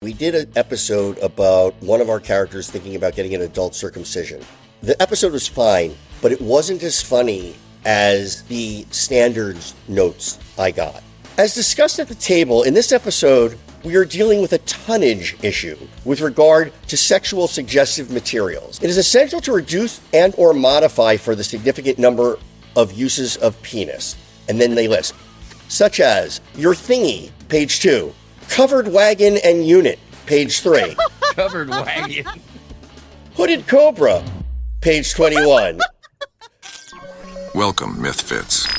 We did an episode about one of our characters thinking about getting an adult circumcision. The episode was fine, but it wasn't as funny as the standards notes I got. As discussed at the table, in this episode, we are dealing with a tonnage issue with regard to sexual suggestive materials. It is essential to reduce and or modify for the significant number of uses of penis. And then they list, such as your thingy, page 2. Covered wagon and unit, page 3. Covered wagon. Hooded cobra, page 21. Welcome, MythFits.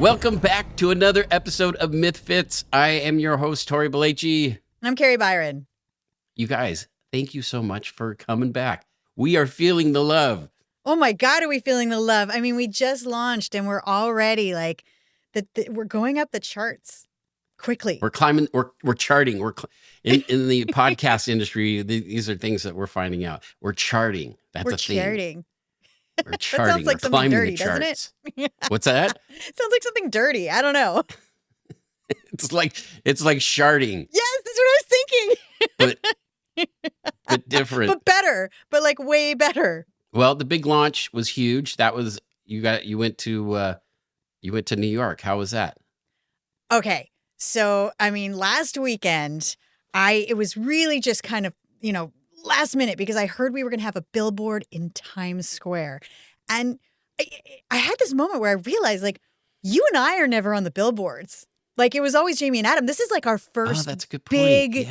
Welcome back to another episode of MythFits. I am your host, Tory Belleci. And I'm Kari Byron. You guys, thank you so much for coming back. We are feeling the love. Oh my God, are we feeling the love? I mean, we just launched and we're already like, we're going up the charts quickly. We're climbing, we're charting. In the podcast industry, these are things that we're finding out. We're charting. That's a thing. Charting. We're charting. That sounds like we're something climbing dirty, the charts. doesn't it? What's that? Sounds like something dirty. I don't know. It's like sharding. Yes, that's what I was thinking. But different. But better. But like way better. Well, the big launch was huge. That was you went to New York. How was that? Okay. So, I mean, last weekend, it was really just kind of, last minute because I heard we were going to have a billboard in Times Square. And I had this moment where I realized, like, you and I are never on the billboards. Like, it was always Jamie and Adam. This is like our first that's a good point. big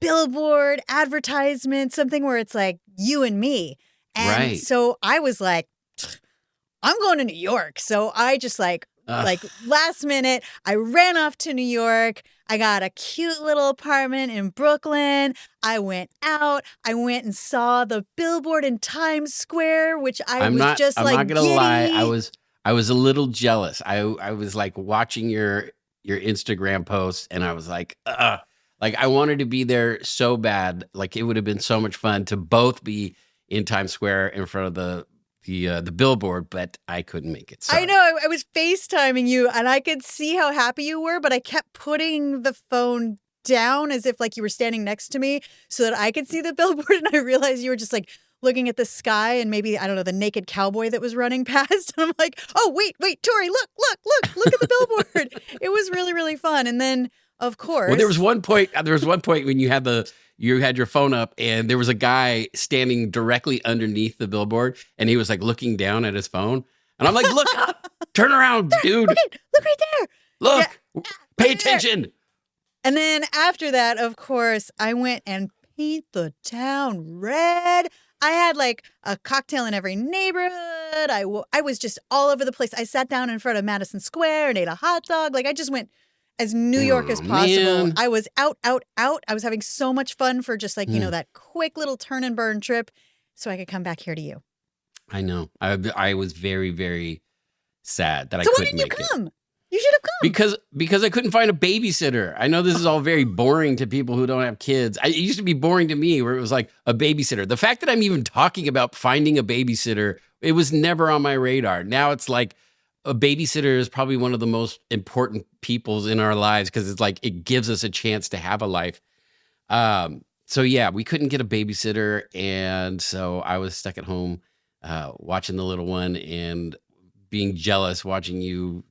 billboard advertisement, something where it's like you and me. And so I was like, I'm going to New York. So I just like last minute, I ran off to New York. I got a cute little apartment in Brooklyn. I went out. I went and saw the billboard in Times Square, which I'm not gonna lie. I was a little jealous. I was like watching your Instagram posts, and I was like, I wanted to be there so bad. Like it would have been so much fun to both be in Times Square in front of the billboard, but I couldn't make it. Sorry. I know. I was FaceTiming you and I could see how happy you were, but I kept putting the phone down as if like you were standing next to me so that I could see the billboard. And I realized you were just like looking at the sky and maybe, I don't know, the naked cowboy that was running past. And I'm like, oh, wait, Tory, look at the billboard. It was really, really fun. And then, of course. Well, there was one point when you had your phone up and there was a guy standing directly underneath the billboard and he was like looking down at his phone. And I'm like, look, turn around, dude. Look right there. Look, Yeah, pay right attention. There. And then after that, of course, I went and paint the town red. I had like a cocktail in every neighborhood. I was just all over the place. I sat down in front of Madison Square and ate a hot dog. Like I just went as New York as possible. Man. I was out. I was having so much fun for just like, that quick little turn and burn trip so I could come back here to you. I know. I was very, very sad that I couldn't make it. So why didn't you come? You should have come. Because I couldn't find a babysitter. I know this is all very boring to people who don't have kids. It used to be boring to me where it was like a babysitter. The fact that I'm even talking about finding a babysitter, it was never on my radar. Now it's like, a babysitter is probably one of the most important peoples in our lives because it's like it gives us a chance to have a life. So yeah, we couldn't get a babysitter, and so I was stuck at home watching the little one and being jealous watching you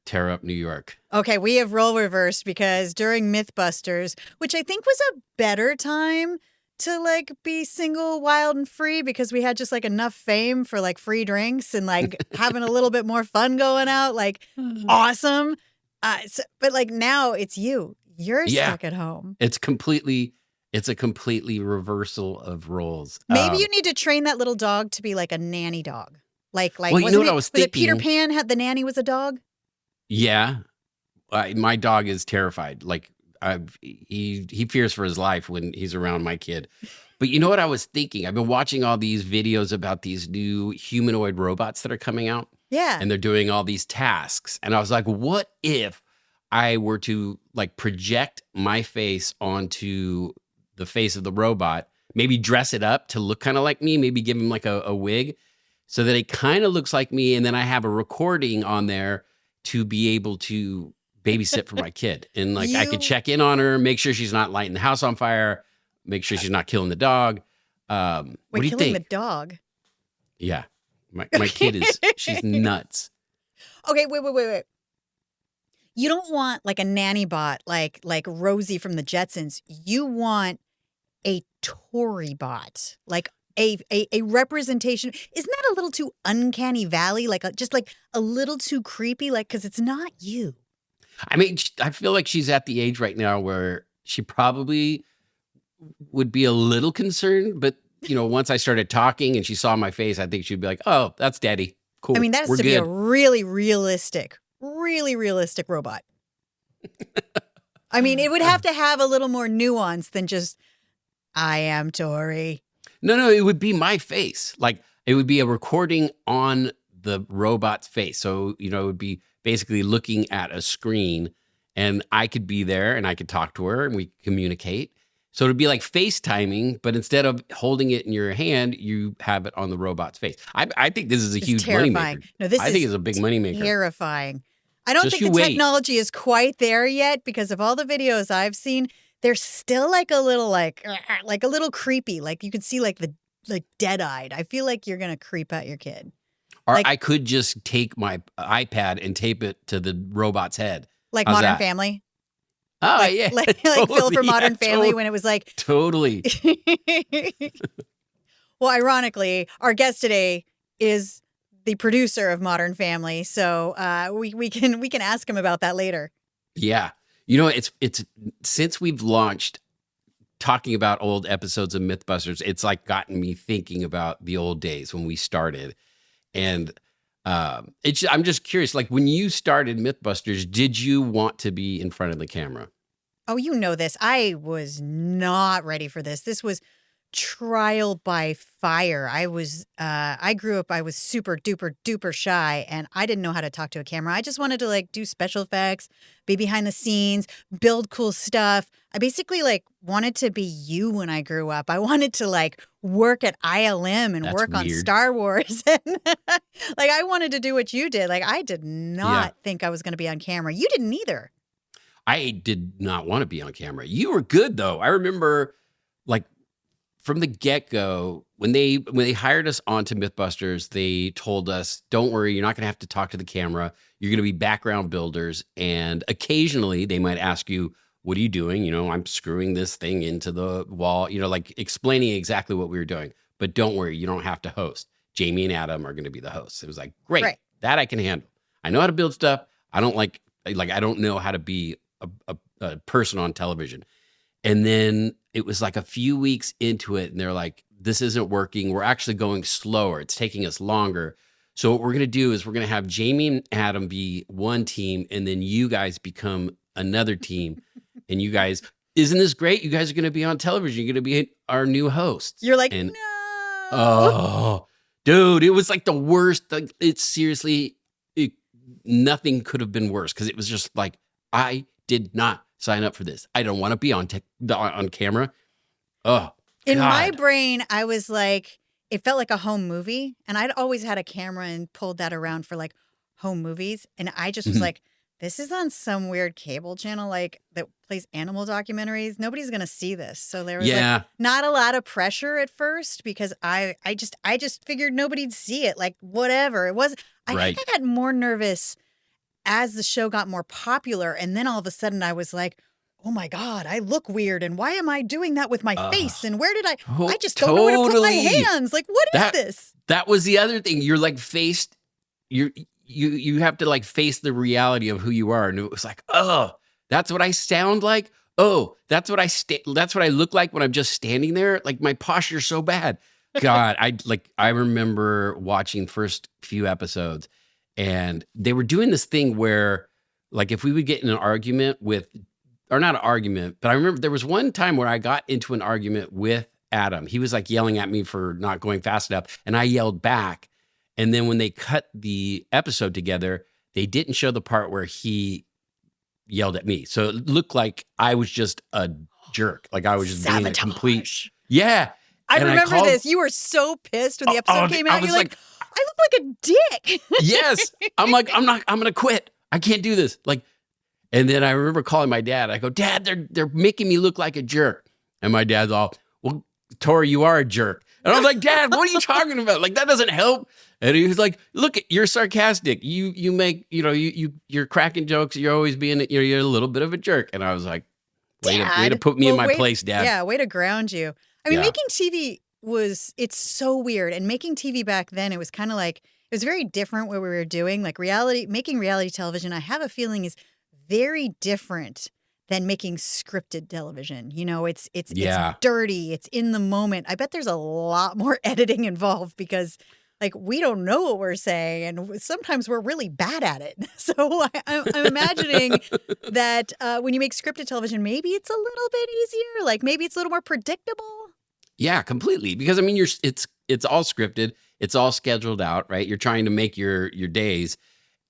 tear up New York. Okay, we have role reversed because during MythBusters, which I think was a better time to like be single, wild, and free because we had just like enough fame for like free drinks and like having a little bit more fun going out, like awesome. But like now it's you. You're stuck at home. It's a completely reversal of roles. Maybe you need to train that little dog to be like a nanny dog. Like well, you know what I was thinking? Was it Peter Pan had the nanny was a dog? Yeah. My dog is terrified. Like he fears for his life when he's around my kid. But you know what I was thinking? I've been watching all these videos about these new humanoid robots that are coming out. Yeah. And they're doing all these tasks. And I was like, what if I were to like project my face onto the face of the robot, maybe dress it up to look kind of like me, maybe give him like a wig so that it kind of looks like me. And then I have a recording on there to be able to babysit for my kid. And like I could check in on her, make sure she's not lighting the house on fire, make sure she's not killing the dog. What do you killing think? the dog? Yeah. My kid she's nuts. Okay, wait. You don't want like a nanny bot like Rosie from the Jetsons. You want a Tory bot, like a representation. Isn't that a little too uncanny valley? Like just like a little too creepy, like because it's not you. I mean, I feel like she's at the age right now where she probably would be a little concerned, but once I started talking and she saw my face, I think she'd be like, "Oh, that's Daddy. Cool." I mean, that has to be a really realistic robot. I mean, it would have to have a little more nuance than just, I am Tory. No, it would be my face. Like, it would be a recording on the robot's face. So, it would be basically looking at a screen and I could be there and I could talk to her and we communicate. So it'd be like FaceTiming, but instead of holding it in your hand, you have it on the robot's face. I think this is a huge moneymaker. No, I think it's a big moneymaker. Terrifying. I don't think the technology is quite there yet because of all the videos I've seen. They're still like a little like a little creepy. Like you can see like dead-eyed. I feel like you're gonna creep out your kid. Or I could just take my iPad and tape it to the robot's head. Like Modern Family. Oh, yeah. Like Phil from Modern Family when it was like. Totally. Well, ironically, our guest today is the producer of Modern Family. So we can ask him about that later. Yeah. It's since we've launched talking about old episodes of MythBusters, it's like gotten me thinking about the old days when we started. And I'm just curious, like when you started MythBusters, did you want to be in front of the camera? Oh, you know this. I was not ready for this. This was trial by fire. I grew up, I was super duper shy and I didn't know how to talk to a camera. I just wanted to like do special effects, be behind the scenes, build cool stuff. I basically like wanted to be you when I grew up. I wanted to like work at ILM and work on Star Wars. And like I wanted to do what you did. Like I did not think I was going to be on camera. You didn't either. I did not want to be on camera. You were good though. I remember like from the get-go, when they hired us onto MythBusters, they told us, don't worry, you're not going to have to talk to the camera. You're going to be background builders. And occasionally they might ask you, what are you doing? I'm screwing this thing into the wall, like explaining exactly what we were doing. But don't worry, you don't have to host. Jamie and Adam are going to be the hosts. It was like, great, that I can handle. I know how to build stuff. I don't I don't know how to be a person on television. And then it was like a few weeks into it and they're like, this isn't working. We're actually going slower. It's taking us longer. So what we're going to do is we're going to have Jamie and Adam be one team and then you guys become another team. And you guys, isn't this great? You guys are going to be on television. You're going to be our new hosts. You're like, no. Oh, dude, it was like the worst. It's seriously, nothing could have been worse because it was just like, I did not sign up for this. I don't want to be on camera. Oh, in my brain, I was like, it felt like a home movie. And I'd always had a camera and pulled that around for like home movies. And I just was like, this is on some weird cable channel like that plays animal documentaries. Nobody's going to see this. So there was like not a lot of pressure at first because I just figured nobody'd see it. Like whatever. It was. I think I got more nervous as the show got more popular. And then all of a sudden I was like, oh my God, I look weird. And why am I doing that with my face? And where did I just don't know where to put my hands. Like, what is this? That was the other thing. You're like you have to like face the reality of who you are. And it was like, oh, that's what I sound like. Oh, that's what I look like when I'm just standing there. Like my posture's so bad. God, I remember watching first few episodes and they were doing this thing where like if we would get in an argument or not an argument, but I remember there was one time where I got into an argument with Adam. He was like yelling at me for not going fast enough and I yelled back. And then when they cut the episode together, they didn't show the part where he yelled at me. So it looked like I was just a jerk. Like I was just being a complete. Yeah. I remember this. You were so pissed when the episode came out. You're like, I look like a dick. Yes. I'm like, I'm going to quit. I can't do this. Like, and then I remember calling my dad. I go, Dad, they're making me look like a jerk. And my dad's all, well, Tory, you are a jerk. And I was like, Dad, what are you talking about? Like, that doesn't help. And he was like, look, you're sarcastic. You make, you're cracking jokes. You're always being, you're a little bit of a jerk. And I was like, way to put me in my place, Dad. Yeah, way to ground you. I mean, making TV it's so weird. And making TV back then, it was kind of like, it was very different what we were doing. Like making reality television, I have a feeling is very different than making scripted television. It's dirty. It's in the moment. I bet there's a lot more editing involved because like we don't know what we're saying and sometimes we're really bad at it. So I'm imagining that when you make scripted television, maybe it's a little bit easier. Like maybe it's a little more predictable. Yeah, completely. Because I mean, it's all scripted. It's all scheduled out, right? You're trying to make your days.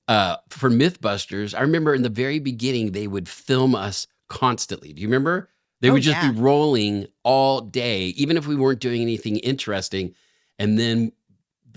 For MythBusters, I remember in the very beginning, they would film us constantly. Do you remember? They would just be rolling all day, even if we weren't doing anything interesting. And then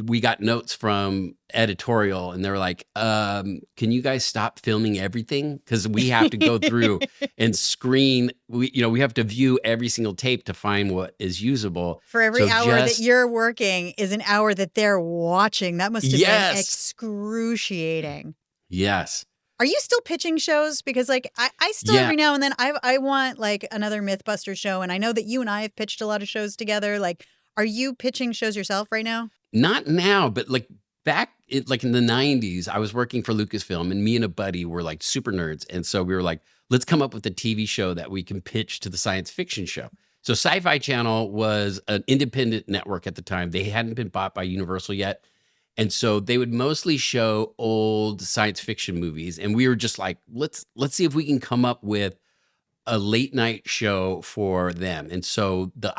we got notes from editorial and they were like, can you guys stop filming everything? Because we have to go through and screen. We have to view every single tape to find what is usable. For every hour that you're working is an hour that they're watching. That must have been excruciating. Yes. Are you still pitching shows? Because like I still every now and then I want like another MythBusters show. And I know that you and I have pitched a lot of shows together. Like, are you pitching shows yourself right now? Not now, but like back in the 90s, I was working for Lucasfilm and me and a buddy were like super nerds. And so we were like, let's come up with a TV show that we can pitch to the science fiction show. So Sci-Fi Channel was an independent network at the time. They hadn't been bought by Universal yet. And so they would mostly show old science fiction movies. And we were just like, let's see if we can come up with a late night show for them. And so the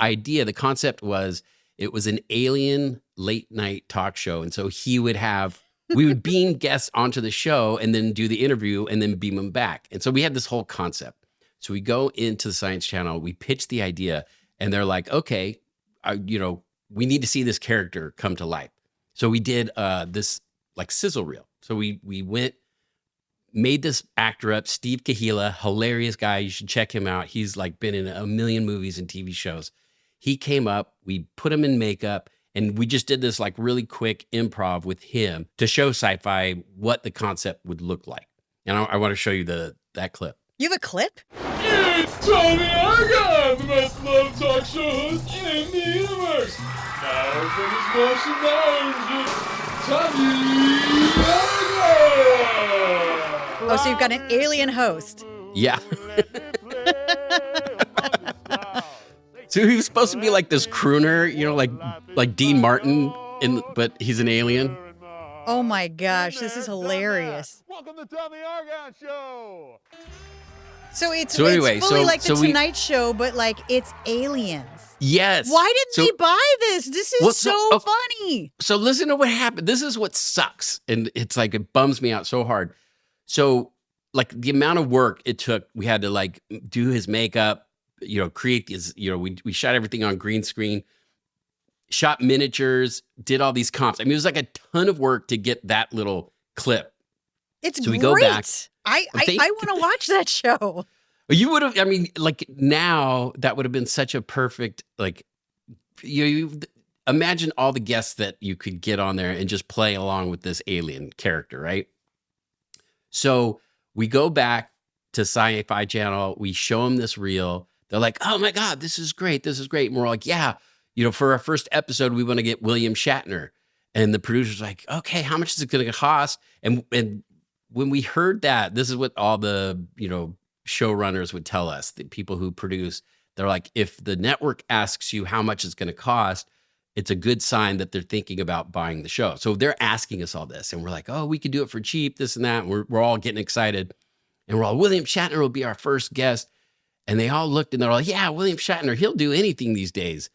concept was, it was an alien late night talk show. And so we would beam guests onto the show and then do the interview and then beam them back. And so we had this whole concept. So we go into the Science Channel, we pitch the idea and they're like, okay, we need to see this character come to life. So we did this like sizzle reel. So we made this actor up, Steve Kahila, hilarious guy. You should check him out. He's like been in a million movies and TV shows. He came up, we put him in makeup, and we just did this like really quick improv with him to show sci-fi what the concept would look like. And I want to show you that clip. You have a clip? It's Tony Argon, the most loved talk show host in the universe. Now from his Martian lounge, Tony Argon. Oh, so you've got an alien host. Yeah. So he was supposed to be like this crooner, like Dean Martin, but he's an alien. Oh my gosh, this is hilarious. Welcome to Tommy Argon Show. So it's fully like the Tonight Show, but like it's aliens. Yes. Why didn't we buy this? This is so funny. So listen to what happened. This is what sucks. And it's like, it bums me out so hard. So like the amount of work it took, we had to like do his makeup, create these, we shot everything on green screen, shot miniatures, did all these comps. I mean, it was like a ton of work to get that little clip. It's so we great. Go back. I want to watch that show. You would have, I mean, like now that would have been such a perfect, like, you imagine all the guests that you could get on there and just play along with this alien character, right? So we go back to Sci-Fi Channel. We show them this reel. They're like, oh my God, this is great. This is great. And we're like, yeah, for our first episode, we want to get William Shatner. And the producer's like, okay, how much is it going to cost? And when we heard that, this is what all the, showrunners would tell us, the people who produce, they're like, if the network asks you how much it's going to cost, it's a good sign that they're thinking about buying the show. So they're asking us all this. And we're like, oh, we could do it for cheap, this and that. And we're all getting excited. And we're all, William Shatner will be our first guest. And they all looked and they're like, yeah, William Shatner, he'll do anything these days.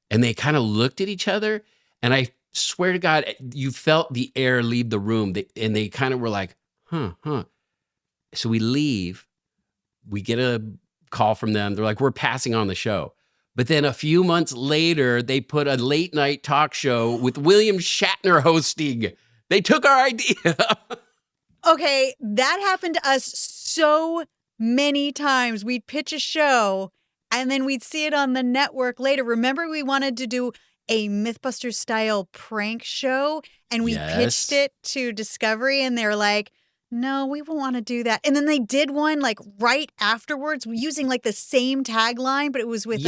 And they kind of looked at each other. And I swear to God, you felt the air leave the room. And they kind of were like, huh. So we leave. we get a call from them. They're like, we're passing on the show. But then a few months later, they put a late night talk show with William Shatner hosting. They took our idea. Okay, that happened to us so many times. We'd pitch a show and then we'd see it on the network later. Remember, we wanted to do a MythBusters style prank show and we pitched it to Discovery and they're like, no, we won't want to do that. And then they did one like right afterwards using like the same tagline, but it was with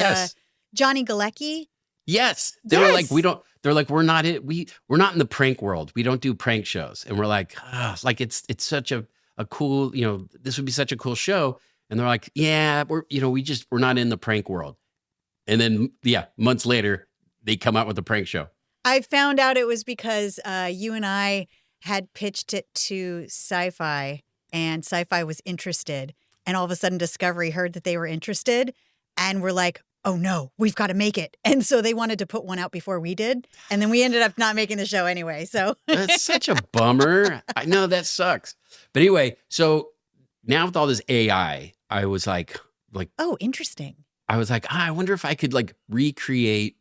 Johnny Galecki. Yes. They were like, they're like, we're not in the prank world. We don't do prank shows. And we're like, like it's such a cool, this would be such a cool show. And they're like, yeah, we're not in the prank world. And then, months later, they come out with a prank show. I found out it was because you and I had pitched it to Sci-Fi and Sci-Fi was interested. And all of a sudden Discovery heard that they were interested and we're like, oh no, we've got to make it. And so they wanted to put one out before we did. And then we ended up not making the show anyway. So that's such a bummer. I know that sucks. But anyway, so now with all this AI, I was like, oh, interesting. I was like, I wonder if I could like recreate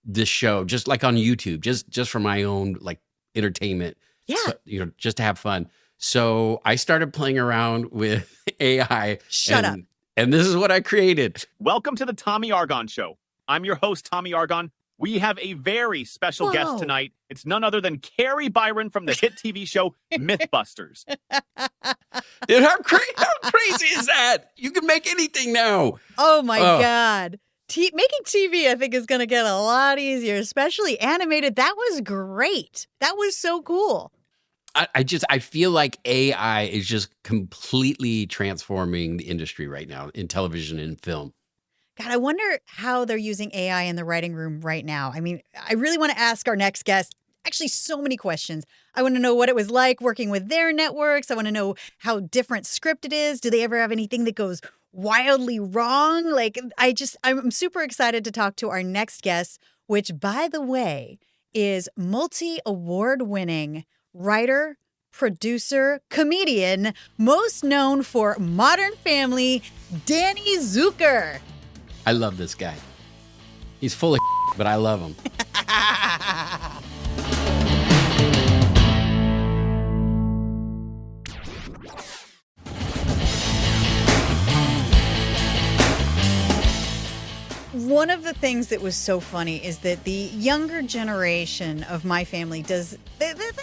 this show just like on YouTube, just for my own like entertainment. Yeah. So, just to have fun. So I started playing around with AI. Shut up. And this is what I created. Welcome to the Tommy Argon Show. I'm your host, Tommy Argon. We have a very special guest tonight. It's none other than Kari Byron from the hit TV show MythBusters. Dude, how crazy is that? You can make anything now. Oh, my God. Making TV, I think, is going to get a lot easier, especially animated. That was great. That was so cool. I feel like AI is just completely transforming the industry right now in television and film. God, I wonder how they're using AI in the writing room right now. I mean, I really want to ask our next guest actually so many questions. I want to know what it was like working with their networks. I want to know how different script it is. Do they ever have anything that goes wildly wrong? Like, I'm super excited to talk to our next guest, which, by the way, is multi-award winning writer, producer, comedian, most known for Modern Family, Danny Zuker. I love this guy. He's full of but I love him. One of the things that was so funny is that the younger generation of my family they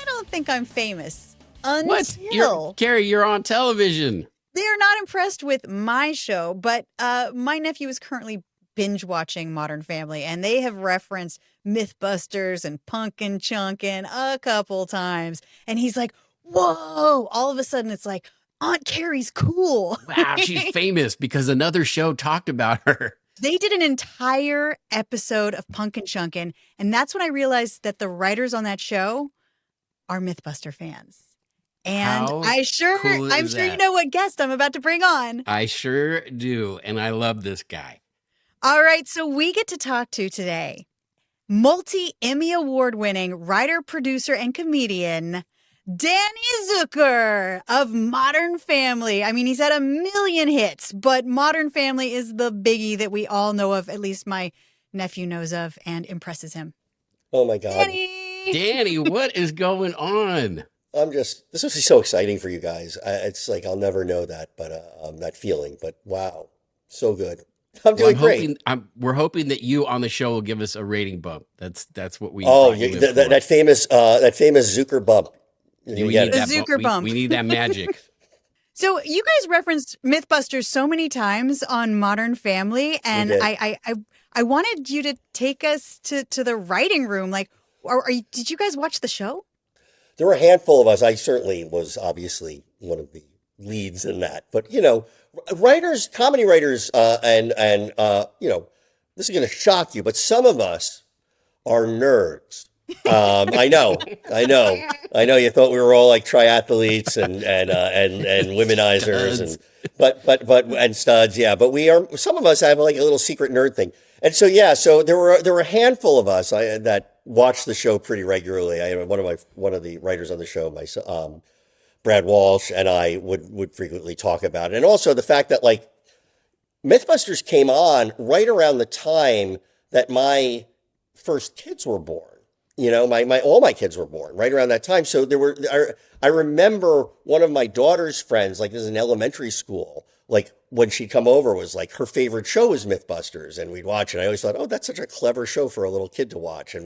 don't think I'm famous until Kari, you're on television. They're not impressed with my show, but my nephew is currently binge watching Modern Family, and they have referenced MythBusters and Pumpkin Chunkin a couple times, and he's like, "Whoa!" All of a sudden, it's like Aunt Kari's cool. Wow, she's famous because another show talked about her. They did an entire episode of Pumpkin Chunkin, and that's when I realized that the writers on that show are MythBuster fans. And I'm sure you know what guest I'm about to bring on. I sure do, and I love this guy. All right, so we get to talk to today multi-Emmy award-winning writer, producer, and comedian Danny Zuker of Modern Family. I mean, he's had a million hits, but Modern Family is the biggie that we all know of, at least my nephew knows of, and impresses him. Oh, my God. Danny, what is going on? This must be so exciting for you guys. It's like, I'll never know that, but that feeling, but wow, so good. I'm doing great. We're hoping that you on the show will give us a rating bump. That's what we. That famous Zuker bump. We need that Zuker bump. We need that magic. So you guys referenced MythBusters so many times on Modern Family, and I wanted you to take us to the writing room. Like, did you guys watch the show? There were a handful of us. I certainly was obviously one of the leads in that. But, writers, comedy writers, and this is going to shock you, but some of us are nerds. I know. You thought we were all like triathletes and womenizers and studs. Yeah. But some of us have like a little secret nerd thing. And so, so there were a handful of us that watched the show pretty regularly. I one of the writers on the show, Brad Walsh and I would frequently talk about it. And also the fact that like MythBusters came on right around the time that my first kids were born. You know, all my kids were born right around that time. So I remember one of my daughter's friends, like this is in elementary school, like when she'd come over was like her favorite show was MythBusters, and we'd watch it. I always thought, oh, that's such a clever show for a little kid to watch, and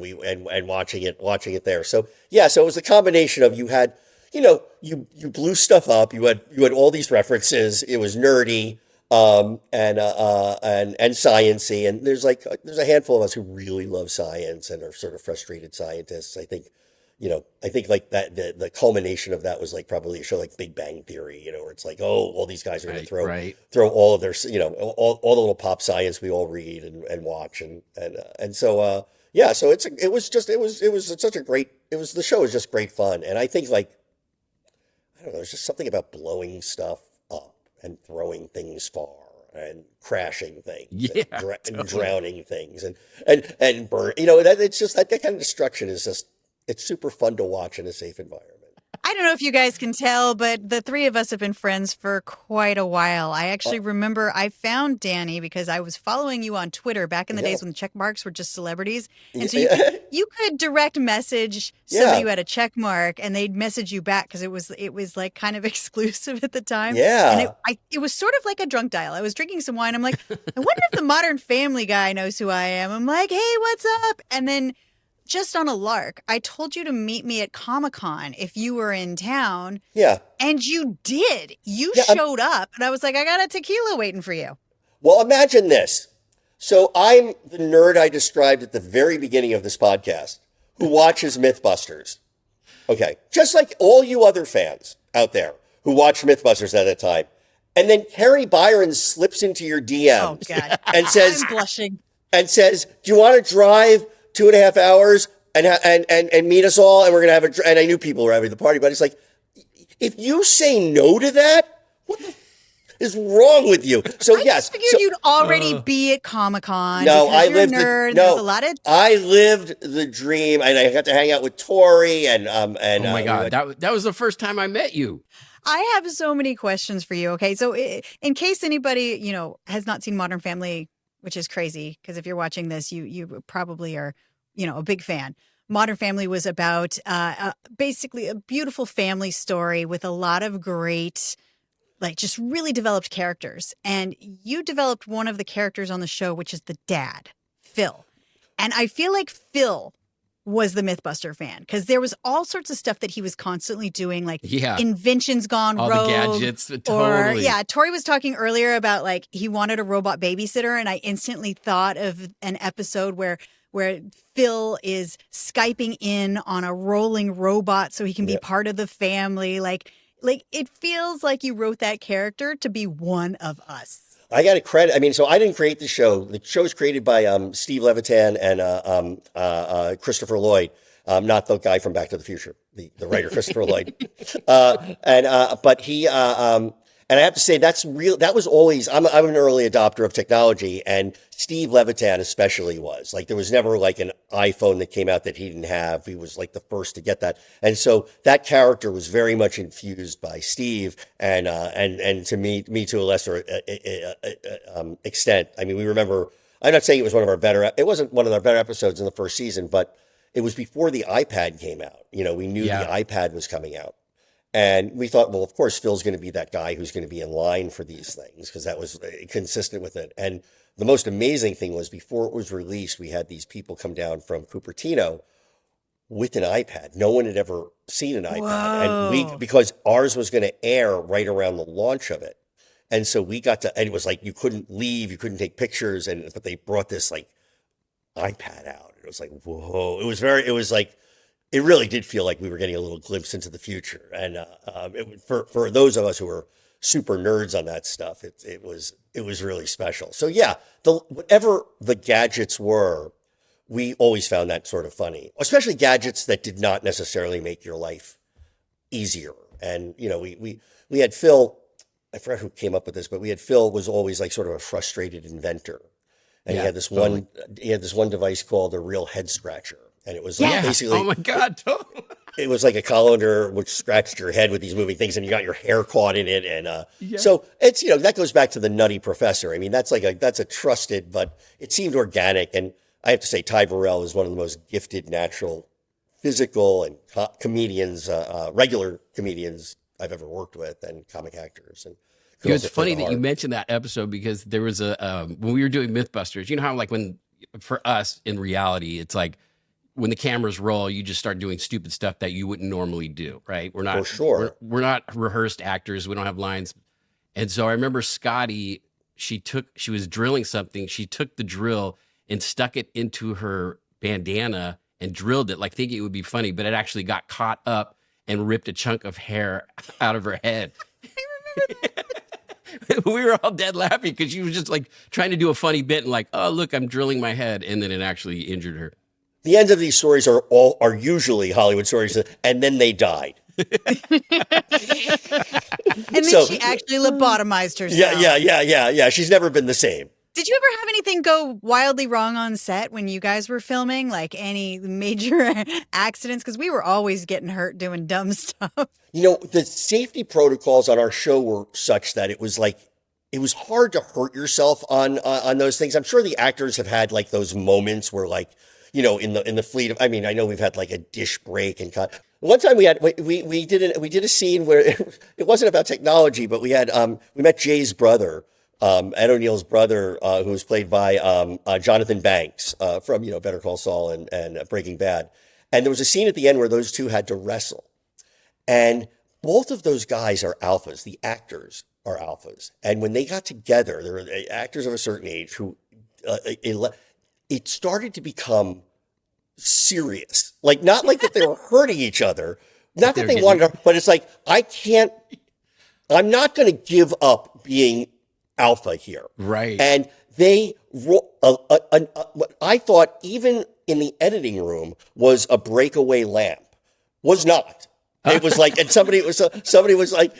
watching it there. So yeah, so it was a combination of you had, you know, you blew stuff up. You had all these references. It was nerdy. And sciencey, and there's a handful of us who really love science and are sort of frustrated scientists. I think like that the culmination of that was like probably a show like Big Bang Theory, you know, where it's like, oh, all these guys are going to throw all of their, you know, all the little pop science we all read and watch and so yeah, so the show was just great fun, and I think like I don't know, there's just something about blowing stuff up and throwing things far and crashing things and drowning things and burn, you know, that it's just that kind of destruction is just, it's super fun to watch in a safe environment. I don't know if you guys can tell, but the three of us have been friends for quite a while. I actually remember I found Danny because I was following you on Twitter back in the days when the check marks were just celebrities. And so you could direct message somebody who had a check mark and they'd message you back because it was like kind of exclusive at the time. Yeah. And it was sort of like a drunk dial. I was drinking some wine. I'm like, I wonder if the Modern Family guy knows who I am. I'm like, hey, what's up? And then just on a lark, I told you to meet me at Comic-Con if you were in town. Yeah. And you did. You showed up. And I was like, I got a tequila waiting for you. Well, imagine this. So I'm the nerd I described at the very beginning of this podcast who watches MythBusters. Okay. Just like all you other fans out there who watched MythBusters at that time. And then Kari Byron slips into your DMs and says, I'm blushing. And says, do you want to drive 2.5 hours and meet us all, and we're gonna have and I knew people were having the party, but it's like, if you say no to that, what the is wrong with you? So I just figured you'd already be at Comic-Con. No, I lived I lived the dream, and I got to hang out with Tory and oh my god, that was the first time I met you. I have so many questions for you. Okay, so in case anybody has not seen Modern Family, which is crazy because if you're watching this, you probably are, a big fan. Modern Family was about basically a beautiful family story with a lot of great, like just really developed characters. And you developed one of the characters on the show, which is the dad, Phil. And I feel like Phil was the MythBuster fan because there was all sorts of stuff that he was constantly doing, like inventions gone all rogue. The gadgets, totally. Or Tory was talking earlier about like he wanted a robot babysitter, and I instantly thought of an episode where Phil is Skyping in on a rolling robot so he can be part of the family. Like it feels like you wrote that character to be one of us. I got to credit. I mean, so I didn't create the show. The show was created by Steve Levitan and Christopher Lloyd, not the guy from Back to the Future, the writer Christopher Lloyd. But he and I have to say that's real. That was always. I'm an early adopter of technology, and Steve Levitan especially was. Like there was never like an iPhone that came out that he didn't have. He was like the first to get that, and so that character was very much infused by Steve, and to me to a lesser extent. I mean, we remember. I'm not saying it was one of our better. It wasn't one of our better episodes in the first season, but it was before the iPad came out. We knew the iPad was coming out. And we thought, well, of course, Phil's going to be that guy who's going to be in line for these things because that was consistent with it. And the most amazing thing was before it was released, we had these people come down from Cupertino with an iPad. No one had ever seen an iPad. Whoa. And because ours was going to air right around the launch of it. And so we got to, and it was like, you couldn't leave, you couldn't take pictures. But they brought this like iPad out. It was like, whoa. It really did feel like we were getting a little glimpse into the future. And for those of us who were super nerds on that stuff, it was really special. So yeah, whatever the gadgets were, we always found that sort of funny, especially gadgets that did not necessarily make your life easier. And, we had Phil, I forgot who came up with this, but we had Phil was always like sort of a frustrated inventor. And he had this one device called a real head scratcher. And it was like basically, oh my God, it was like a colander which scratched your head with these moving things, and you got your hair caught in it. And so it's, that goes back to the Nutty Professor. I mean, that's a trusted, but it seemed organic. And I have to say, Ty Burrell is one of the most gifted natural physical and comedians, regular comedians I've ever worked with, and comic actors. And it's funny that you mentioned that episode, because there was when we were doing MythBusters, you know how like for us in reality, it's like when the cameras roll, you just start doing stupid stuff that you wouldn't normally do, right? We're not, for sure. We're not rehearsed actors. We don't have lines. And so I remember Scotty, she was drilling something. She took the drill and stuck it into her bandana and drilled it, like thinking it would be funny, but it actually got caught up and ripped a chunk of hair out of her head. I remember that. We were all dead laughing because she was just like trying to do a funny bit and like, oh, look, I'm drilling my head. And then it actually injured her. The ends of these stories are usually Hollywood stories, and then they died. And then she actually lobotomized herself. Yeah. She's never been the same. Did you ever have anything go wildly wrong on set when you guys were filming? Like any major accidents? Because we were always getting hurt doing dumb stuff. The safety protocols on our show were such that it was hard to hurt yourself on those things. I'm sure the actors have had like those moments where like, in the fleet of, I mean, I know we've had like a dish break and one time we did a scene where it wasn't about technology, but we met Jay's brother, Ed O'Neill's brother, who was played by Jonathan Banks from Better Call Saul and Breaking Bad, and there was a scene at the end where those two had to wrestle, and both of those guys are alphas. The actors are alphas, and when they got together, they were actors of a certain age who it started to become serious, like not like that they were hurting each other, not that they wanted to, but it's like I'm not going to give up being alpha here. Right. And they, what I thought even in the editing room was a breakaway lamp, was not. It was like, and somebody was like,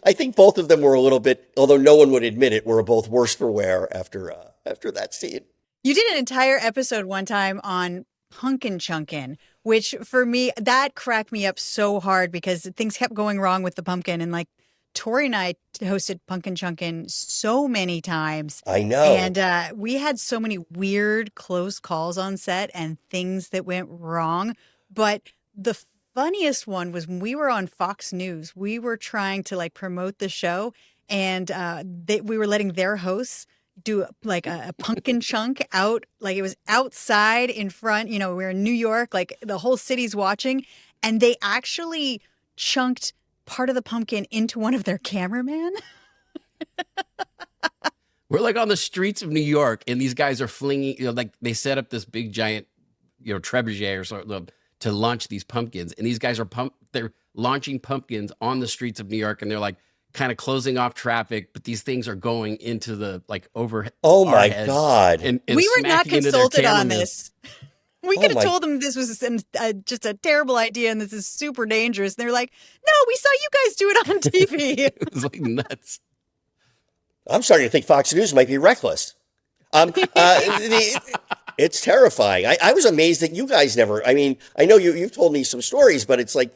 I think both of them were a little bit, although no one would admit it, were both worse for wear after that scene. You did an entire episode one time on Pumpkin Chunkin, which for me, that cracked me up so hard because things kept going wrong with the pumpkin. And like Tori and I hosted Pumpkin Chunkin so many times. I know. And we had so many weird close calls on set and things that went wrong. But the funniest one was when we were on Fox News. We were trying to like promote the show, and we were letting their hosts do like a pumpkin chunk out, like it was outside in front, we're in New York, like the whole city's watching, and they actually chunked part of the pumpkin into one of their cameramen. We're like on the streets of New York, and these guys are flinging, like they set up this big giant, trebuchet or something to launch these pumpkins, and these guys they're launching pumpkins on the streets of New York, and they're like kind of closing off trapfic, but these things are going into the like overhead. Oh my God. And we were not consulted on this. We could have told them this was just a terrible idea and this is super dangerous. And they're like, no, we saw you guys do it on TV. It was like nuts. I'm starting to think Fox News might be reckless. It's terrifying. I was amazed that you guys never, I mean, I know you've told me some stories, but it's like,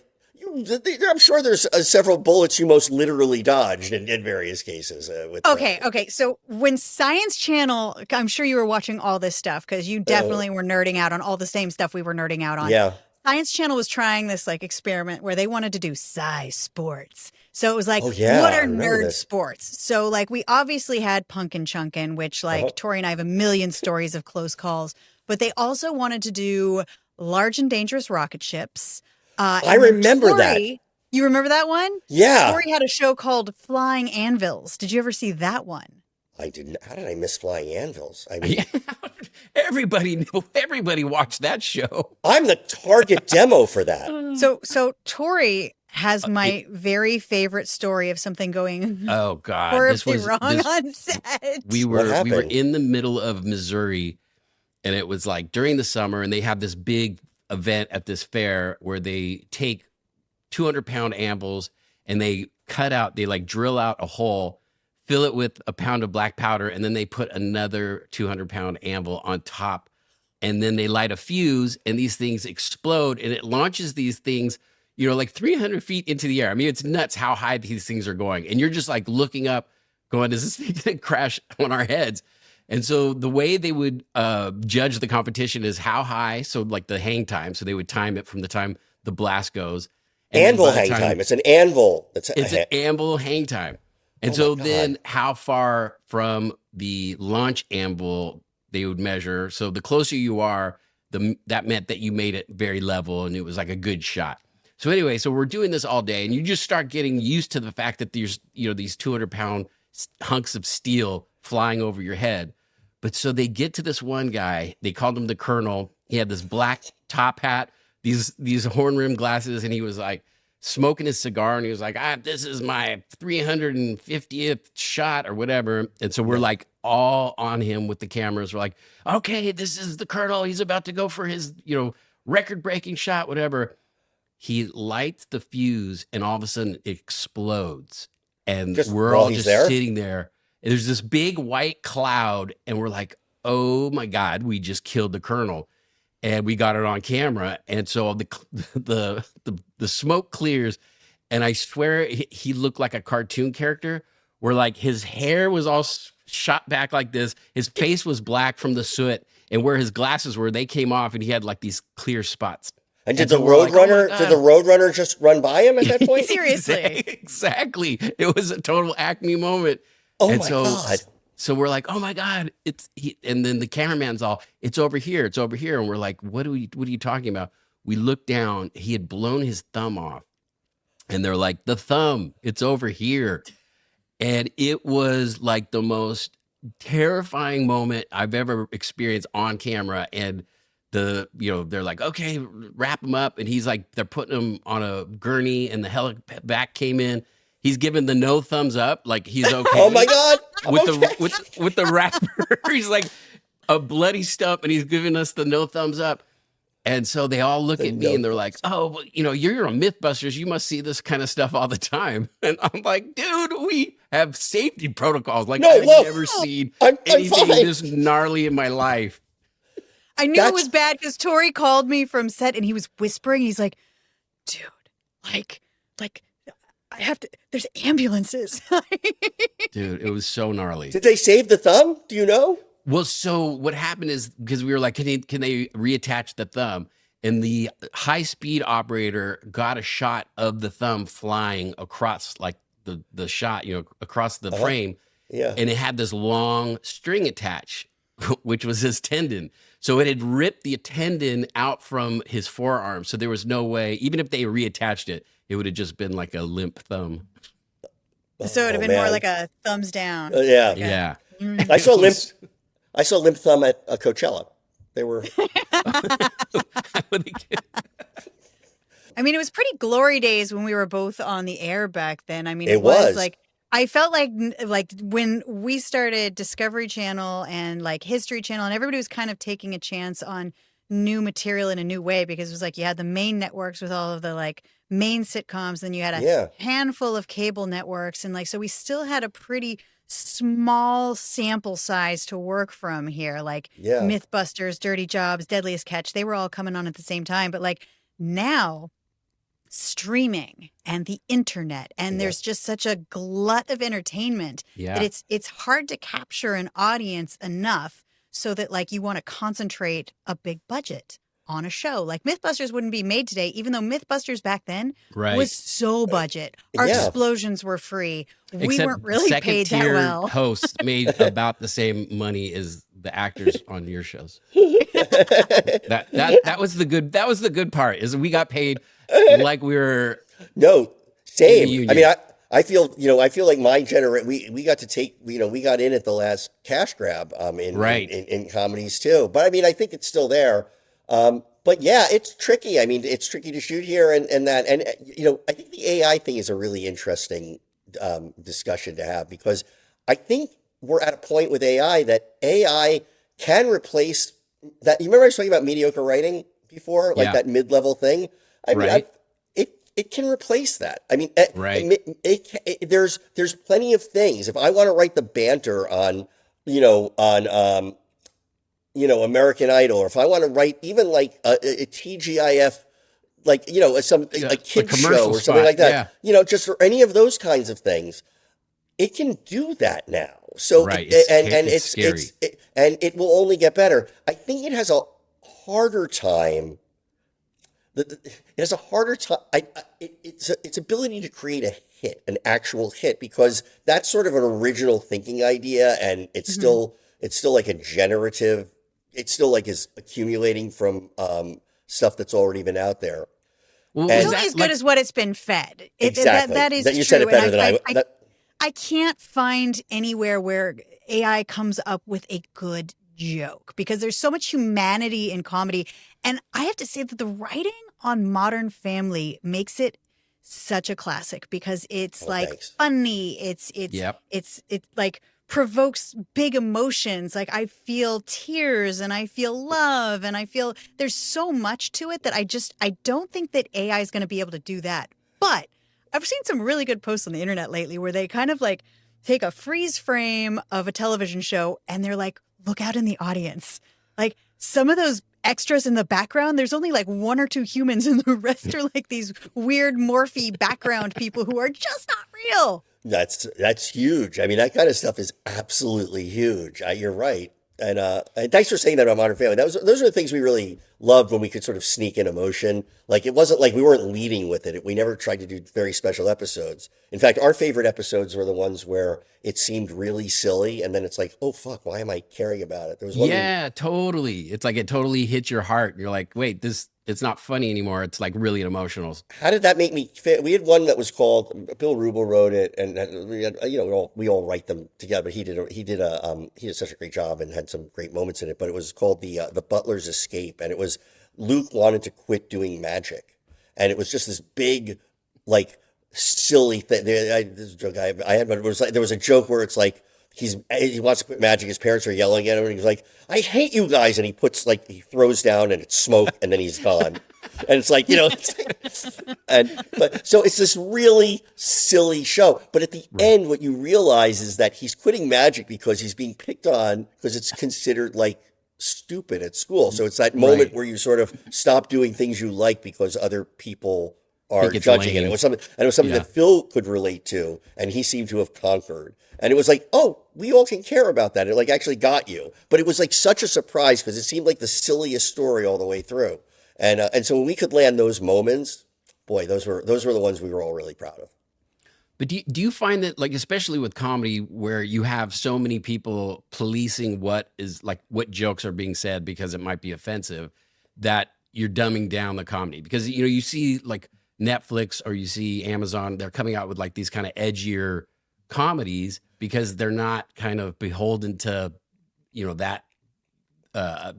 I'm sure there's several bullets you most literally dodged in various cases. Okay. So when Science Channel, I'm sure you were watching all this stuff because you definitely were nerding out on all the same stuff we were nerding out on. Yeah. Science Channel was trying this like experiment where they wanted to do sci sports. So it was like, what are nerd sports? So like we obviously had Pumpkin Chunkin, which like Tori and I have a million stories of close calls, but they also wanted to do large and dangerous rocket ships. I remember that. You remember that one? Yeah. Tori had a show called Flying Anvils. Did you ever see that one? I didn't. How did I miss Flying Anvils? I mean, everybody watched that show. I'm the target demo for that. So Tori has my very favorite story of something going horribly wrong on set. We were in the middle of Missouri, and it was like during the summer, and they have this big event at this fair where they take 200-pound anvils and they drill out a hole, fill it with a pound of black powder, and then they put another 200-pound anvil on top and then they light a fuse, and these things explode, and it launches these things, like 300 feet into the air. I mean, it's nuts how high these things are going. And you're just like looking up, going, is this thing going to crash on our heads? And so the way they would judge the competition is how high, so like the hang time. So they would time it from the time the blast goes. Anvil hang time. It's an anvil. It's an anvil hang time. And so then how far from the launch anvil they would measure. So the closer you are, that meant that you made it very level and it was like a good shot. So anyway, so we're doing this all day, and you just start getting used to the fact that there's, these 200-pound hunks of steel flying over your head. But so they get to this one guy, they called him the Colonel. He had this black top hat, these horn-rimmed glasses, and he was like smoking his cigar, and he was like, this is my 350th shot or whatever. And so we're like all on him with the cameras. We're like, okay, this is the Colonel. He's about to go for his, record-breaking shot, whatever. He lights the fuse, and all of a sudden it explodes. And we're all just sitting there. And there's this big white cloud, and we're like, oh my God, we just killed the Colonel. And we got it on camera. And so the smoke clears, and I swear he looked like a cartoon character where like his hair was all shot back like this. His face was black from the soot, and where his glasses were, they came off, and he had like these clear spots. And did the Roadrunner just run by him at that point? Seriously. Exactly. It was a total Acme moment. Oh my God. So we're like, oh my God, and then the cameraman's all, it's over here. And we're like, what are you talking about? We look down, he had blown his thumb off, and they're like, the thumb, it's over here. And it was like the most terrifying moment I've ever experienced on camera. And they're like, okay, wrap him up. And he's like, they're putting him on a gurney, and the helivac came in. He's giving the no thumbs up, like he's okay. Oh my God! With the rapper, he's like a bloody stump, and he's giving us the no thumbs up. And so they all look at me, and they're like, "Oh, well, you're on MythBusters. You must see this kind of stuff all the time." And I'm like, "Dude, we have safety protocols. Like I've never seen anything this gnarly in my life." I knew it was bad because Tory called me from set, and he was whispering. He's like, "Dude, like." I have to, there's ambulances. Dude, it was so gnarly. Did they save the thumb? Do you know? Well, so what happened is, because we were like, can they reattach the thumb? And the high-speed operator got a shot of the thumb flying across like the shot, across the frame. Yeah. And it had this long string attached, which was his tendon. So it had ripped the tendon out from his forearm. So there was no way, even if they reattached it, it would have just been like a limp thumb. So it would have been more like a thumbs down. Yeah. Yeah. I saw limp thumb at Coachella. They were. I mean, it was pretty glory days when we were both on the air back then. I mean, it was like, I felt like when we started Discovery Channel and like History Channel, and everybody was kind of taking a chance on new material in a new way, because it was like you had the main networks with all of the like main sitcoms, then you had a handful of cable networks, and like so we still had a pretty small sample size to work from here. Like MythBusters, Dirty Jobs, Deadliest Catch, they were all coming on at the same time. But like now, streaming and the internet, and there's just such a glut of entertainment that it's hard to capture an audience enough so that like you want to concentrate a big budget on a show. Like MythBusters wouldn't be made today, even though MythBusters back then was so budget. Our explosions were free. We weren't really paid that well. Hosts made about the same money as the actors on your shows. That was the good part, is we got paid like we were same. I mean, I feel like my generation, we got to take, we got in at the last cash grab in comedies too. But I mean, I think it's still there. But yeah, it's tricky. I mean, it's tricky to shoot here and that. And, I think the AI thing is a really interesting discussion to have, because I think we're at a point with AI that AI can replace that. You remember I was talking about mediocre writing before, like that mid-level thing? I mean, it can replace that. I mean, there's plenty of things. If I want to write the banter on American Idol, or if I want to write even like a TGIF, like, a kid show or something like that, just for any of those kinds of things, it can do that now. So, it's scary. And it will only get better. I think it has a harder time. It has a harder time. Its ability to create a hit, an actual hit, because that's sort of an original thinking idea, and it's still like a generative. It's still like is accumulating from stuff that's already been out there. Well, it's only as good as what it's been fed. Exactly. That is you true. said it better than I. I can't find anywhere where AI comes up with a good joke, because there's so much humanity in comedy. And I have to say that the writing on Modern Family makes it such a classic, because it's funny. It's like provokes big emotions. Like, I feel tears and I feel love and I feel there's so much to it that I don't think that AI is going to be able to do that. But I've seen some really good posts on the internet lately where they kind of like take a freeze frame of a television show and they're like, look out in the audience. Like, some of those extras in the background, there's only like 1 or 2 humans and the rest are like these weird morphy background people who are just not real. That's huge. I mean, that kind of stuff is absolutely huge. You're right. And thanks for saying that about Modern Family. Those are the things we really loved, when we could sort of sneak in emotion. Like, it wasn't like we weren't leading with it. We never tried to do very special episodes. In fact, our favorite episodes were the ones where it seemed really silly, and then it's like, oh fuck, why am I caring about it? There was one. Yeah, totally. It's like it totally hits your heart. You're like, wait, it's not funny anymore. It's like really emotional. How did that make me feel? We had one that was called, Bill Rubel wrote it, and we had, we all write them together. But he did such a great job and had some great moments in it. But it was called the Butler's Escape, and it was Luke wanted to quit doing magic, and it was just this big, like, silly thing. This is a joke I had, but it was like, there was a joke where it's like, he wants to quit magic. His parents are yelling at him, and he's like, I hate you guys. And he he throws down, and it's smoke, and then he's gone. And it's like, so it's this really silly show. But at the end, what you realize is that he's quitting magic because he's being picked on, because it's considered like stupid at school. So it's that moment where you sort of stop doing things you like because other people are judging it. It was something that Phil could relate to, and he seemed to have conquered. And it was like, oh, we all can care about that. It like actually got you. But it was like such a surprise, because it seemed like the silliest story all the way through. And so when we could land those moments, boy, those were the ones we were all really proud of. But do you find that, like, especially with comedy, where you have so many people policing what jokes are being said because it might be offensive, that you're dumbing down the comedy? Because, you see like Netflix or you see Amazon, they're coming out with like these kind of edgier comedies because they're not kind of beholden to, that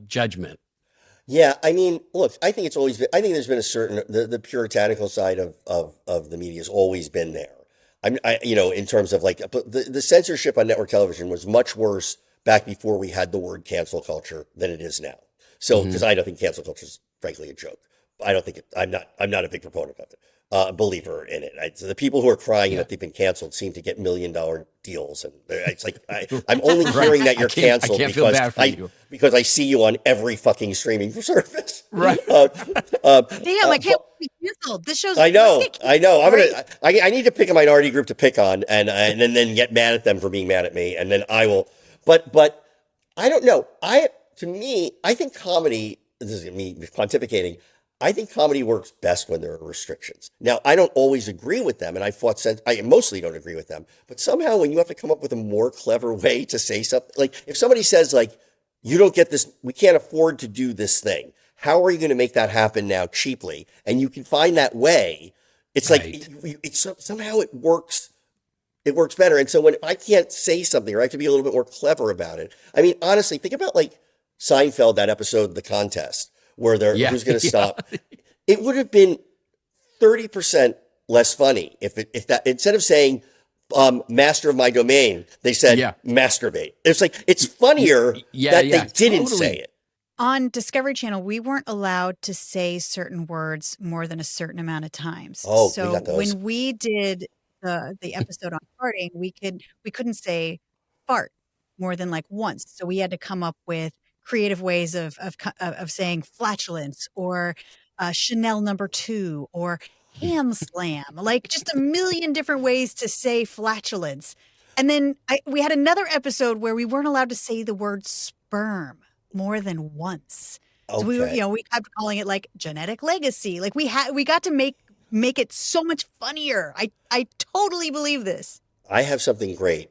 judgment. Yeah, I mean, look, I think there's been a certain, the puritanical side of the media has always been there. In terms of like, the censorship on network television was much worse back before we had the word cancel culture than it is now. So, because I don't think cancel culture is frankly a joke. I don't think I'm not a big proponent of it, believer in it. So the people who are crying that they've been canceled seem to get $1 million deals, and it's like I'm only hearing that you're canceled because I see you on every fucking streaming service. Right. Damn, I can't be canceled. This show's. I know. I need to pick a minority group to pick on, and then get mad at them for being mad at me, and then I will. But I don't know. I think comedy. This is me pontificating. I think comedy works best when there are restrictions. Now, I don't always agree with them, and I mostly don't agree with them. But somehow, when you have to come up with a more clever way to say something, like if somebody says, like, you don't get this, we can't afford to do this thing. How are you going to make that happen now cheaply? And you can find that way. It's like, somehow it works. It works better. And so if I can't say something, or I have to be a little bit more clever about it. I mean, honestly, think about like Seinfeld, that episode, The Contest, where who's going to stop. It would have been 30% less funny if that, instead of saying, master of my domain, they said masturbate. It's like, it's funnier that they didn't say it. On Discovery Channel, we weren't allowed to say certain words more than a certain amount of times. Oh, so we got those. When we did the episode on farting, we couldn't say fart more than like once. So we had to come up with creative ways of saying flatulence or Chanel #2 or ham slam, like just a million different ways to say flatulence. And then we had another episode where we weren't allowed to say the word sperm more than once. So we were, we kept calling it like genetic legacy. Like we got to make it so much funnier. I totally believe this. I have something great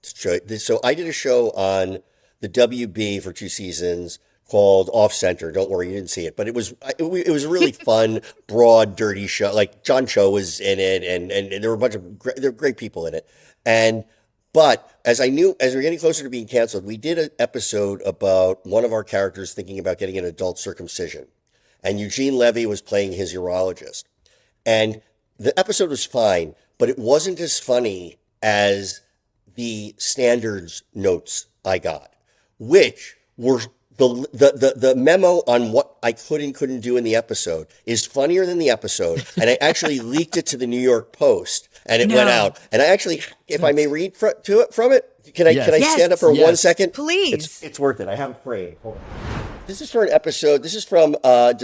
to show. So I did a show on the WB for 2 seasons called Off Center. Don't worry, you didn't see it, but it was a really fun, broad, dirty show. Like John Cho was in it, and there were a bunch of there were great people in it. But as we were getting closer to being canceled, we did an episode about one of our characters thinking about getting an adult circumcision, and Eugene Levy was playing his urologist, and the episode was fine, but it wasn't as funny as the standards notes I got, which were the memo on what I could and couldn't do in the episode is funnier than the episode. And I actually leaked it to the New York Post and it went out. And I actually, if I may read from it, can I stand up for 1 second? Please. It's worth it. I have a frame. Hold on. This is for an episode. This is from February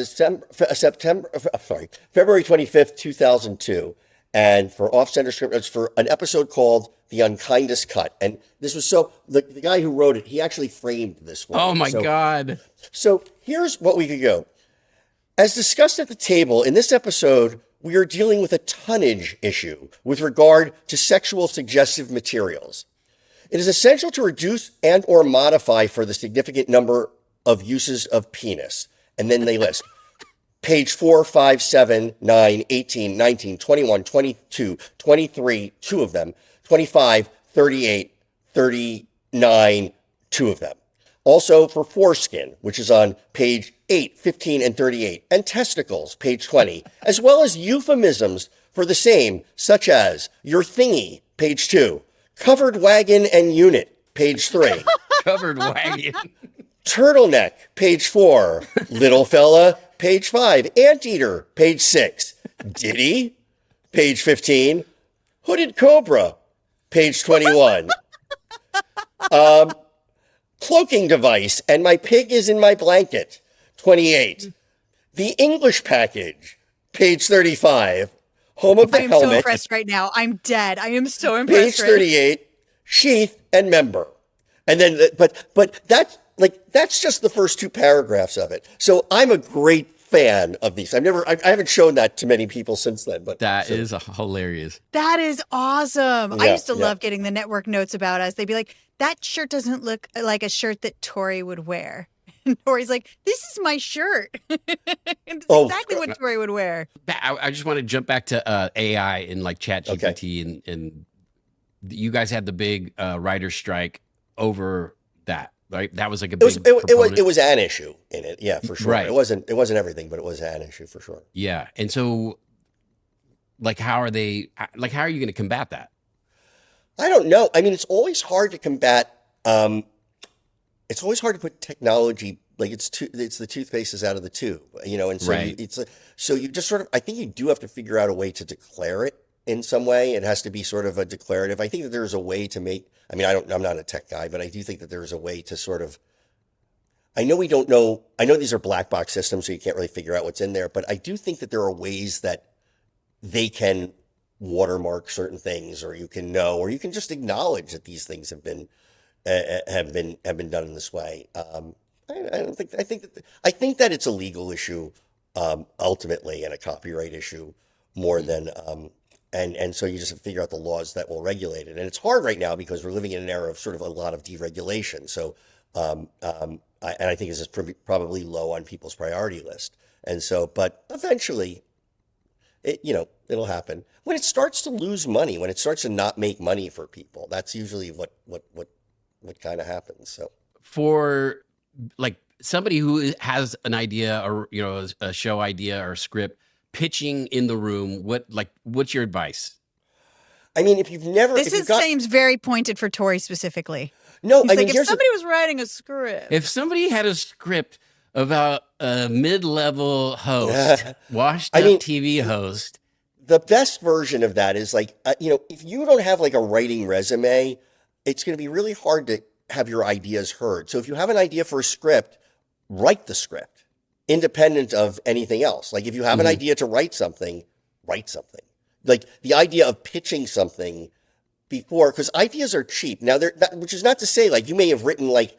25th, 2002. And for Off-Center Script, it's for an episode called The Unkindest Cut. And this was the guy who wrote it, he actually framed this for me. Oh my God. So here's what we could go. As discussed at the table, in this episode, we are dealing with a tonnage issue with regard to sexual suggestive materials. It is essential to reduce and or modify for the significant number of uses of penis. And then they list page 4, 5, 7, 9, 18, 19, 21, 22, 23, 2 of them, 25, 38, 39, 2 of them. Also for foreskin, which is on page 8, 15, and 38, and testicles, page 20, as well as euphemisms for the same, such as your thingy, page 2, covered wagon and unit, page 3. Covered wagon. Turtleneck, page 4. Little fella, page 5. Anteater, page 6. Diddy, page 15. Hooded cobra, page 21. Cloaking device, and my pig is in my blanket, 28. The English package, page 35. Home of the helmet. I am so impressed right now. I'm dead. I am so impressed. Page 38. Sheath and member. And then, but that's just the first 2 paragraphs of it. So I'm a great fan of these. I haven't shown that to many people since then, but that is hilarious. That is awesome. Yeah, I used to love getting the network notes about us. They'd be like, that shirt doesn't look like a shirt that Tory would wear. And Tory's like, this is my shirt. It's exactly what Tory would wear. I just want to jump back to AI and like ChatGPT and you guys had the big writer strike over that, right? That was like a big it was an issue in it, yeah, for sure. Right. It wasn't everything, but it was an issue for sure. Yeah, and so like how are you going to combat that? I don't know. I mean, it's always hard to combat. It's always hard to put technology like it's the toothpaste is out of the tube, and so right. So you just sort of, I think you do have to figure out a way to declare it in some way. It has to be sort of a declarative. I think that there's a way to make. I mean, I'm not a tech guy, but I do think that there's a way to sort of. I know we don't know. I know these are black box systems, so you can't really figure out what's in there. But I do think that there are ways that they can watermark certain things, or you can know, or you can just acknowledge that these things have been done in this way. I think that it's a legal issue ultimately, and a copyright issue more than and so you just have to figure out the laws that will regulate it. And it's hard right now because we're living in an era of sort of a lot of deregulation. So I think this is probably low on people's priority list. And so, but eventually, it'll happen when it starts to lose money, when it starts to not make money for people. That's usually what kind of happens. So for like somebody who has an idea or a show idea or script pitching in the room, what's your advice? I mean, seems very pointed for Tory specifically. No, He's if somebody was writing a script. If somebody had a script about a mid-level host, washed up TV host. The best version of that is if you don't have like a writing resume, it's going to be really hard to have your ideas heard. So if you have an idea for a script, write the script independent of anything else. Like if you have an idea to write something. Like the idea of pitching something before, because ideas are cheap. Now, which is not to say like you may have written like,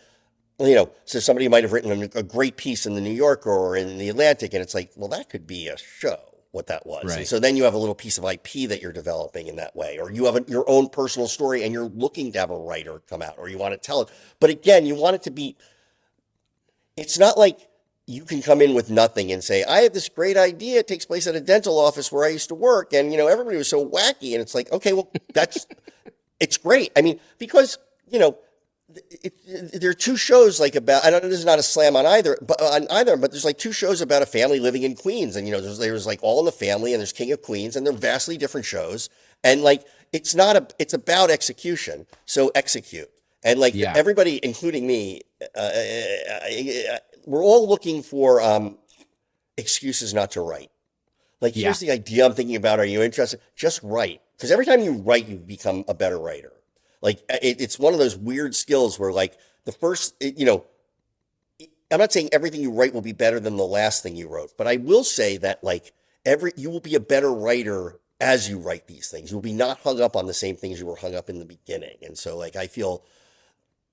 so somebody might have written a great piece in the New Yorker or in the Atlantic, and it's like, well, that could be a show, what that was. Right. And so then you have a little piece of IP that you're developing in that way, or you have your own personal story and you're looking to have a writer come out, or you want to tell it. But again, you want it to be, it's not like you can come in with nothing and say, I have this great idea. It takes place at a dental office where I used to work. And, everybody was so wacky. And it's like, okay, well, it's great. I mean, because, there are two shows like about, I don't know, this is not a slam on either, but there's like two shows about a family living in Queens. And, there's like All in the Family and there's King of Queens, and they're vastly different shows. And like, it's about execution. So execute. And like everybody, including me, we're all looking for excuses not to write. Like, here's the idea I'm thinking about. Are you interested? Just write. Because every time you write, you become a better writer. Like, it's one of those weird skills where, like, the first, I'm not saying everything you write will be better than the last thing you wrote, but I will say that, like, you will be a better writer as you write these things. You'll be not hung up on the same things you were hung up in the beginning. And so, like, I feel,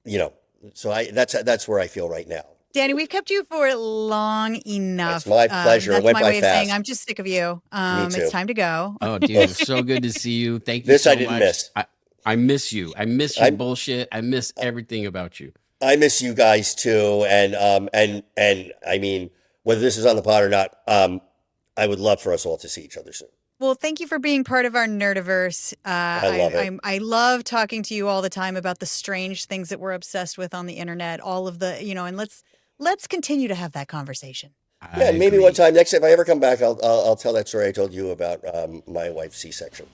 that's where I feel right now. Danny, we've kept you for long enough. It's my pleasure. It went by way fast. Of saying I'm just sick of you. Me too. It's time to go. Oh, dude, it's so good to see you. Thank you This so I didn't much. miss. I miss you. I miss your bullshit. I miss everything about you. I miss you guys too. And I mean, whether this is on the pod or not, I would love for us all to see each other soon. Well, thank you for being part of our nerdiverse. I love it. I love talking to you all the time about the strange things that we're obsessed with on the internet. All of the, and let's continue to have that conversation. Yeah, and maybe one time next, if I ever come back, I'll tell that story I told you about my wife's C-section.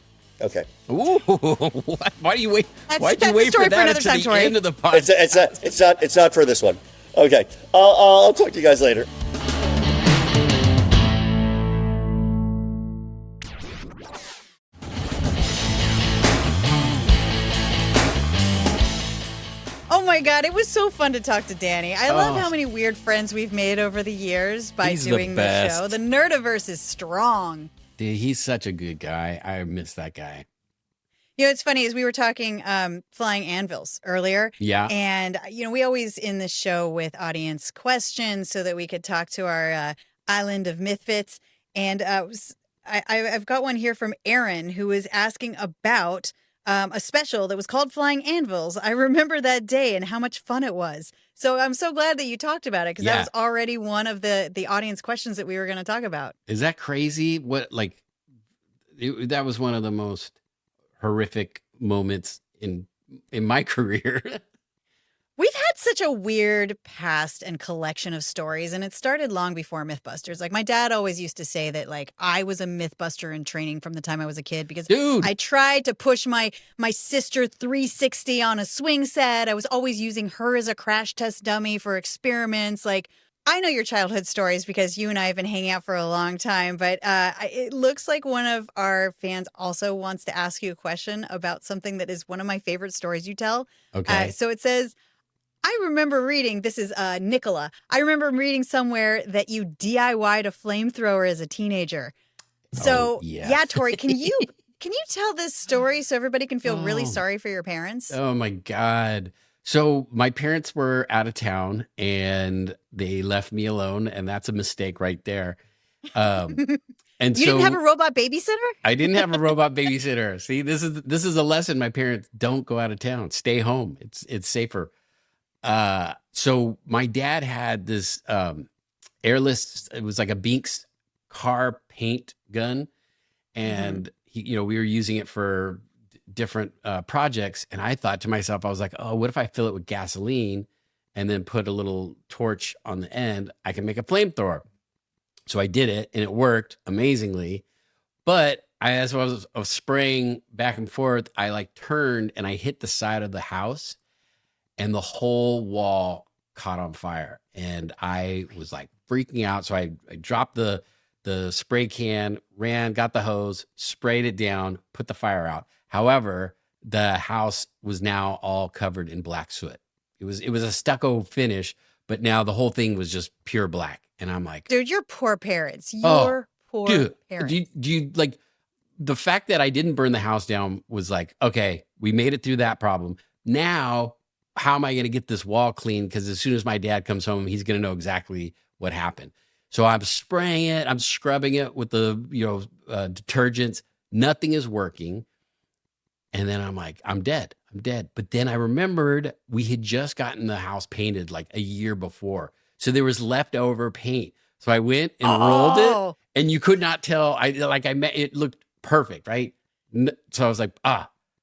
Okay. Ooh, why do you wait? Why do you That's wait a story for for that another until time, the Tory. end of the podcast? It's not for this one. Okay. I'll talk to you guys later. Oh my God, it was so fun to talk to Danny. I love how many weird friends we've made over the years by doing this show. The Nerdiverse is strong. Dude, he's such a good guy. I miss that guy. It's funny, as we were talking Flying Anvils earlier. Yeah. And, we always end the show with audience questions so that we could talk to our island of MythFits. And I've got one here from Aaron, who is asking about a special that was called Flying Anvils. I remember that day and how much fun it was. So I'm so glad that you talked about it, because that was already one of the audience questions that we were going to talk about. Is that crazy? That was one of the most horrific moments in my career. We've had such a weird past and collection of stories, and it started long before MythBusters. Like, my dad always used to say that, like, I was a MythBuster in training from the time I was a kid, because I tried to push my sister 360 on a swing set. I was always using her as a crash test dummy for experiments. Like, I know your childhood stories because you and I have been hanging out for a long time, but it looks like one of our fans also wants to ask you a question about something that is one of my favorite stories you tell. Okay. So it says, I remember reading, this is Nicola, I remember reading somewhere that you DIY'd a flamethrower as a teenager. So, yeah, Tory, can you tell this story so everybody can feel really sorry for your parents? Oh, my God. So my parents were out of town and they left me alone, and that's a mistake right there. And you didn't have a robot babysitter? I didn't have a robot babysitter. See, this is a lesson. My parents don't go out of town. Stay home. It's safer. So my dad had this airless, it was like a Binks car paint gun, and we were using it for different projects. And I thought to myself, I was like, oh, what if I fill it with gasoline and then put a little torch on the end? I can make a flamethrower. So I did it, and it worked amazingly. But as I was spraying back and forth, I like turned and I hit the side of the house, and the whole wall caught on fire. And I was like freaking out. So I dropped the spray can, ran, got the hose, sprayed it down, put the fire out. However, the house was now all covered in black soot. It was a stucco finish, but now the whole thing was just pure black. And I'm like, dude, you're poor parents. Poor dude, parents. do you like the fact that I didn't burn the house down was like, okay, we made it through that problem. Now, how am I going to get this wall clean? Because as soon as my dad comes home, he's going to know exactly what happened. So I'm spraying it. I'm scrubbing it with the, detergents. Nothing is working. And then I'm like, I'm dead. But then I remembered we had just gotten the house painted like a year before. So there was leftover paint. So I went and rolled it, and you could not tell. It looked perfect, right? So I was like,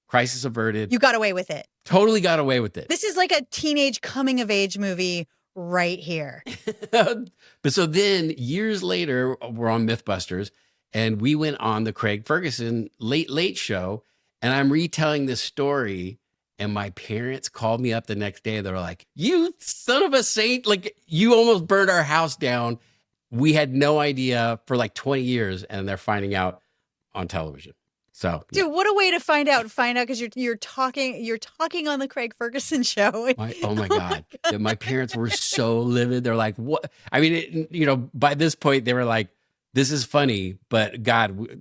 crisis averted. You got away with it. Totally got away with it. This is like a teenage coming of age movie right here. But so then years later, we're on MythBusters, and we went on the Craig Ferguson Late Show, and I'm retelling this story, and my parents called me up the next day. They were like, "You son of a saint, like you almost burned our house down." We had no idea for like 20 years, and they're finding out on television. So, dude, what a way to find out because you're talking on the Craig Ferguson show. Oh my God. My parents were so livid. They're like, what? I mean, by this point they were like, this is funny, but God,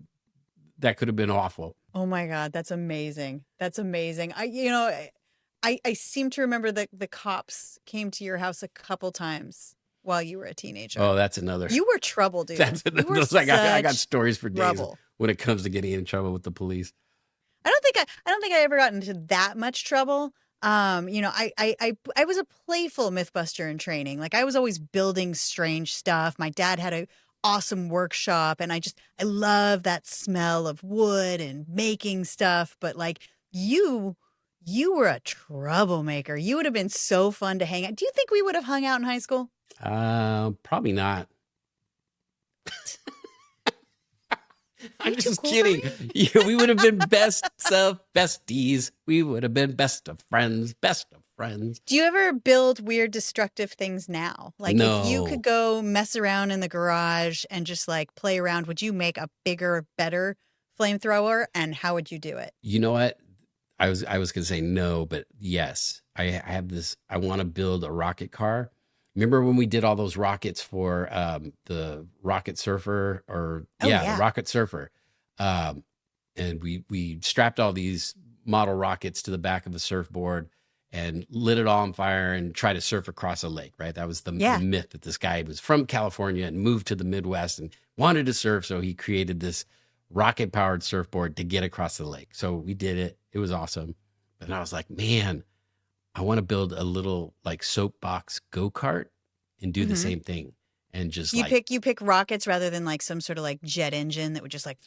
that could have been awful. Oh my God. That's amazing. I seem to remember that the cops came to your house a couple times while you were a teenager. Oh, that's another. You were trouble, dude. I got stories for days when it comes to getting in trouble with the police. I don't think I ever got into that much trouble. I was a playful Mythbuster in training. Like I was always building strange stuff. My dad had an awesome workshop, and I love that smell of wood and making stuff. But like you were a troublemaker. You would have been so fun to hang out. Do you think we would have hung out in high school? Probably not. I'm just cool kidding. Yeah, we would have been besties. We would have been best of friends. Do you ever build weird, destructive things now? Like no. If you could go mess around in the garage and just like play around, would you make a bigger, better flamethrower? And how would you do it? You know what? I was going to say no, but yes. I have this. I want to build a rocket car. Remember when we did all those rockets for the Rocket Surfer the Rocket Surfer. And we strapped all these model rockets to the back of a surfboard and lit it all on fire and tried to surf across a lake, right? That was the myth that this guy was from California and moved to the Midwest and wanted to surf. So he created this rocket powered surfboard to get across the lake. So we did it. It was awesome. And I was like, man, I want to build a little like soapbox go-kart and do the same thing. And just you pick rockets rather than like some sort of like jet engine that would just like,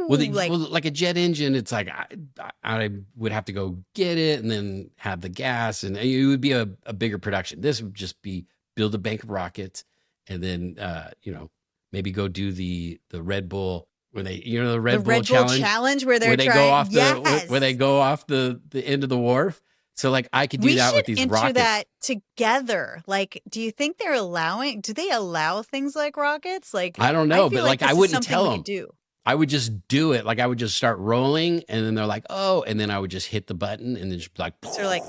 like a jet engine. It's like, I would have to go get it and then have the gas, and it would be a bigger production. This would just be build a bank of rockets and then, maybe go do the Red Bull where they, the Red Bull challenge where they go off where they go off the end of the wharf. So like I could do that with these rockets. We should enter that together. Like, do you think do they allow things like rockets? Like, I don't know, but like I wouldn't tell them. Do. I would just do it. Like I would just start rolling, and then they're like, oh, and then I would just hit the button and then just be like, so like,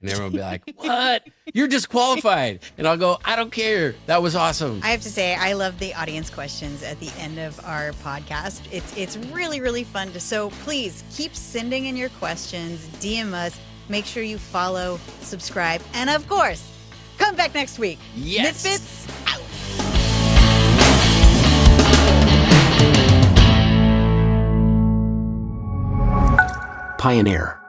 and everyone would be like, what? You're disqualified. And I'll go, I don't care. That was awesome. I have to say, I love the audience questions at the end of our podcast. It's really, really fun so please keep sending in your questions, DM us. Make sure you follow, subscribe, and of course, come back next week. Yes. MythFits out. Pioneer.